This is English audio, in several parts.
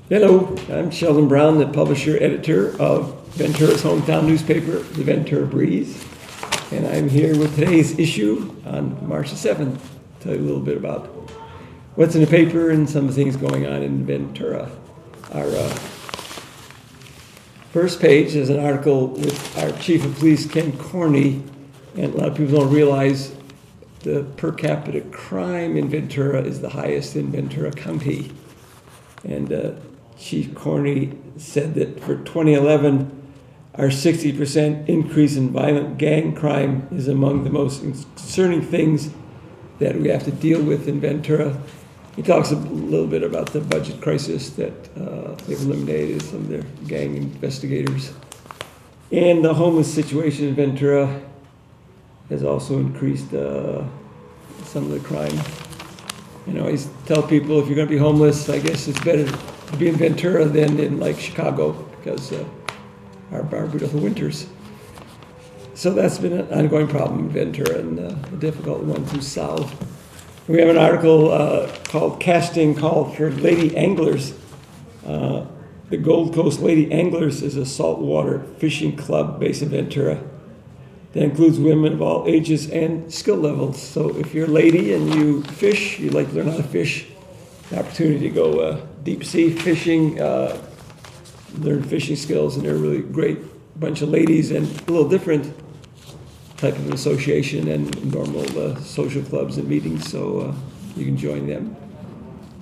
Hello, I'm Sheldon Brown, the publisher editor of Ventura's hometown newspaper, the Ventura Breeze. And I'm here with today's issue on March the 7th. Tell you a little bit about what's in the paper and some of the things going on in Ventura. Our first page is an article with our chief of police, Ken Corney. And a lot of people don't realize the per capita crime in Ventura is the highest in Ventura County. And Chief Corney said that for 2011, our 60% increase in violent gang crime is among the most concerning things that we have to deal with in Ventura. He talks a little bit about the budget crisis that they've eliminated some of their gang investigators. And the homeless situation in Ventura has also increased some of the crime. You know, I tell people if you're going to be homeless, I guess it's better to be in Ventura than in like Chicago because our brutal winters. So that's been an ongoing problem in Ventura and a difficult one to solve. We have an article called Casting Call for Lady Anglers. The Gold Coast Lady Anglers is a saltwater fishing club based in Ventura that includes women of all ages and skill levels. So if you're a lady and you fish, you'd like to learn how to fish, the opportunity to go deep sea fishing, learn fishing skills, and they're a really great bunch of ladies and a little different type of association and normal social clubs and meetings, so you can join them.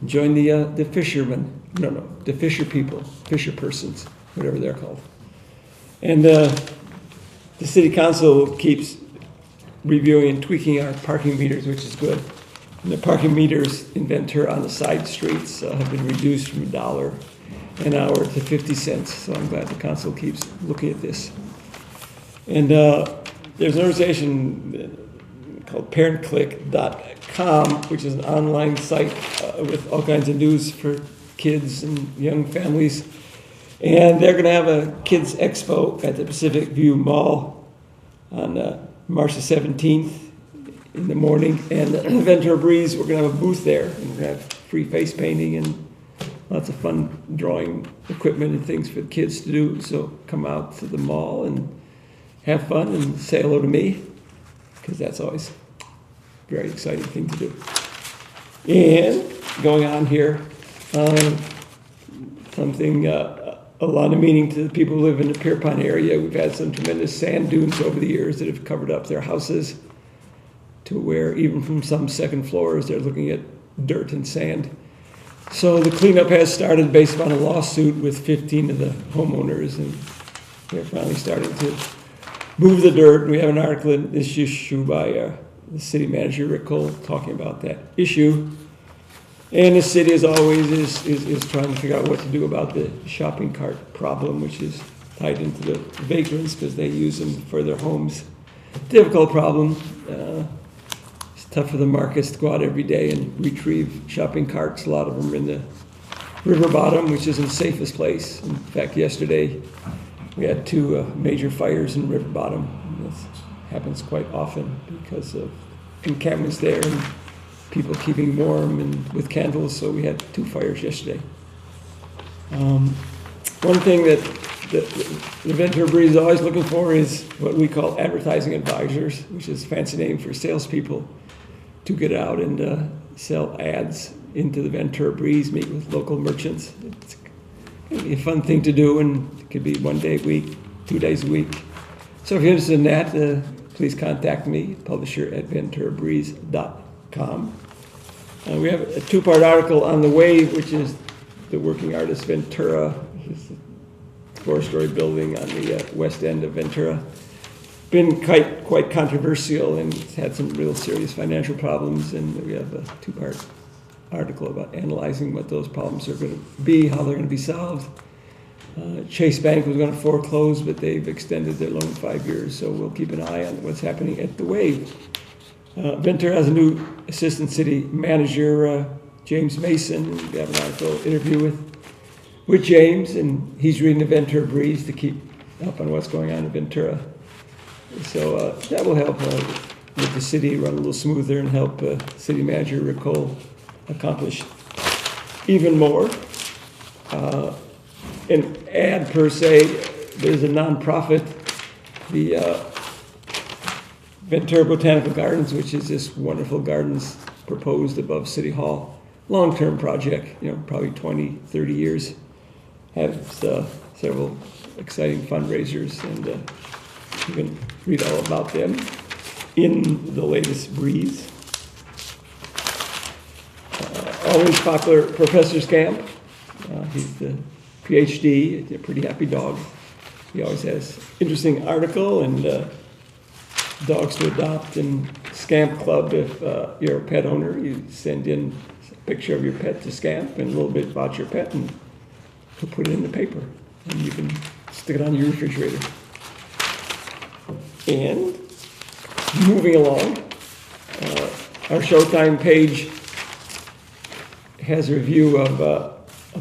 Join the fishermen, the fisher people, fisher persons, whatever they're called. And the city council keeps reviewing and tweaking our parking meters, which is good. And the parking meters in Ventura on the side streets have been reduced from $1 an hour to 50 cents. So I'm glad the council keeps looking at this. And there's an organization called ParentClick.com, which is an online site with all kinds of news for kids and young families. And they're going to have a kids expo at the Pacific View Mall on March the 17th in the morning. And Ventura Breeze, we're going to have a booth there. And we're going to have free face painting and lots of fun drawing equipment and things for the kids to do. So come out to the mall and have fun and say hello to me, because that's always a very exciting thing to do. And going on here, something a lot of meaning to the people who live in the Pierpont area. We've had some tremendous sand dunes over the years that have covered up their houses to where even from some second floors they're looking at dirt and sand. So the cleanup has started based on a lawsuit with 15 of the homeowners, and they're finally starting to move the dirt. We have an article in this issue by the city manager, Rick Cole, talking about that issue. And the city, as always, is trying to figure out what to do about the shopping cart problem, which is tied into the vagrants because they use them for their homes. Difficult problem. It's tough for the markets to go out every day and retrieve shopping carts. A lot of them are in the river bottom, which isn't the safest place. In fact, yesterday we had 2 major fires in river bottom. This happens quite often because of encampments there and people keeping warm and with candles, so we had 2 fires yesterday. One thing that the Ventura Breeze is always looking for is what we call advertising advisors, which is a fancy name for salespeople, to get out and sell ads into the Ventura Breeze, meet with local merchants. It's going to be a fun thing to do, and it could be 1 day a week, 2 days a week. So if you're interested in that, please contact me, publisher at venturabreeze.com. We have a 2-part article on The Wave, which is the working artist Ventura, which is a 4-story building on the west end of Ventura. Been quite controversial, and it's had some real serious financial problems, and we have a 2-part article about analyzing what those problems are going to be, how they're going to be solved. Chase Bank was going to foreclose, but they've extended their loan 5 years, so we'll keep an eye on what's happening at The Wave. Ventura has a new assistant city manager, James Mason. We have an article interview with James, and he's reading the Ventura Breeze to keep up on what's going on in Ventura. So that will help with the city run a little smoother and help City Manager Rick Cole accomplish even more. an ad per se. There's a nonprofit, the Ventura Botanical Gardens, which is this wonderful gardens proposed above City Hall. Long-term project, probably 20, 30 years. Have several exciting fundraisers, and you can read all about them in the latest Breeze. Always popular Professor Scamp. He's the PhD, a pretty happy dog. He always has interesting article and dogs to adopt and Scamp Club. If you're a pet owner, you send in a picture of your pet to Scamp and a little bit about your pet, and he'll put it in the paper, and you can stick it on your refrigerator. And moving along, our Showtime page has a review of a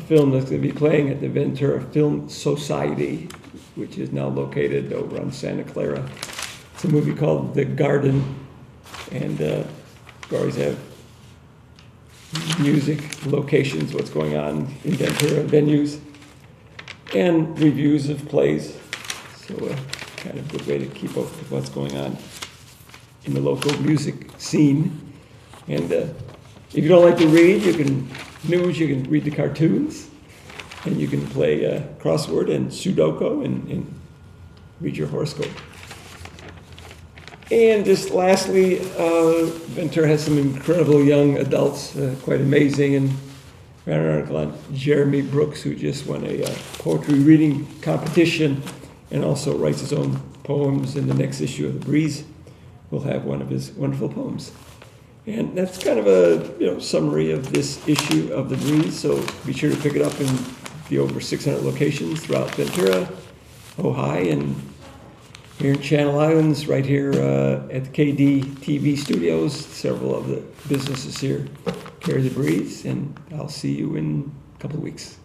film that's going to be playing at the Ventura Film Society, which is now located over on Santa Clara. It's a movie called The Garden, and we always have music, locations, what's going on in Ventura, venues, and reviews of plays. So kind of a good way to keep up with what's going on in the local music scene. And if you don't like to read, you can read the cartoons, and you can play crossword and Sudoku and read your horoscope. And just lastly, Ventura has some incredible young adults, quite amazing, and ran an article on Jeremy Brooks, who just won a poetry reading competition and also writes his own poems. In the next issue of The Breeze, we'll have one of his wonderful poems. And that's kind of a summary of this issue of The Breeze, so be sure to pick it up in the over 600 locations throughout Ventura, Ojai, and here in Channel Islands, right here at the KD TV studios. Several of the businesses here carry The Breeze, and I'll see you in a couple of weeks.